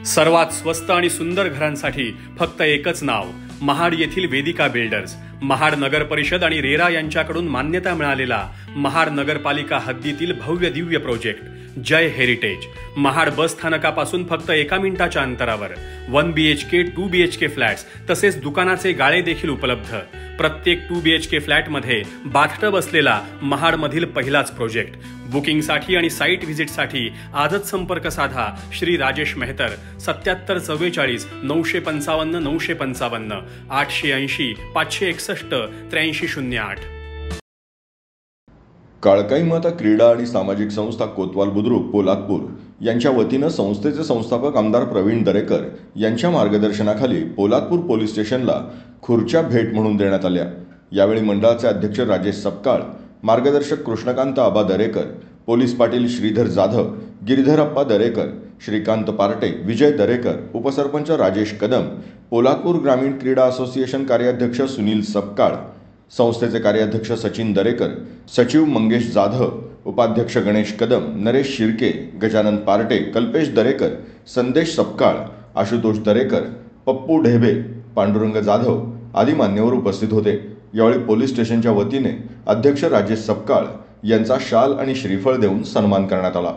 सर्वात स्वस्त आणि सुंदर घरांसाठी फक्त एकच नाव, महाड येथील वेदिका बिल्डर्स. महाड नगर परिषद आणि रेरा यांच्याकडून मान्यता मिळालेला महाड नगरपालिका हद्दीतील भव्य दिव्य प्रोजेक्ट जय हेरिटेज. महाड बस स्थानकापासून फक्त 1 मिनिटाच्या अंतरावर 1 BHK 2 BHK फ्लॅट्स तसेच दुकानाचे गाळे देखील उपलब्ध. प्रत्येक 2 BHK फ्लॅटमध्ये बाथटब असलेला महाडमधील पहिलाच प्रोजेक्ट. बुकिंगसाठी आणि साईट व्हिजिटसाठी आजच संपर्क साधा. श्री राजेश मेहतर, 77 44 955 955 880 561 8308. काळकाई माता क्रीडा आणि सामाजिक संस्था कोतवाल बुद्रुक पोलादपूर यांच्या वतीनं संस्थेचे संस्थापक आमदार प्रवीण दरेकर यांच्या मार्गदर्शनाखाली पोलादपूर पोलीस स्टेशनला खुर्च्या भेट म्हणून देण्यात आल्या. यावेळी मंडळाचे अध्यक्ष राजेश सपकाळ, मार्गदर्शक कृष्णकांत आबा दरेकर, पोलीस पाटील श्रीधर जाधव, गिरीधरप्पा दरेकर, श्रीकांत पार्टे, विजय दरेकर, उपसरपंच राजेश कदम, पोलादपूर ग्रामीण क्रीडा असोसिएशन कार्याध्यक्ष सुनील सपकाळ, संस्थेचे कार्याध्यक्ष सचिन दरेकर, सचिव मंगेश जाधव, उपाध्यक्ष गणेश कदम, नरेश शिर्के, गजानन पार्टे, कल्पेश दरेकर, संदेश सपकाळ, आशुतोष दरेकर, पप्पू ढेबे, पांडुरंग जाधव आदी मान्यवर उपस्थित होते. यावेळी पोलीस स्टेशनच्या वतीने अध्यक्ष राजेश सपकाळ यांचा शाल आणि श्रीफळ देऊन सन्मान करण्यात आला.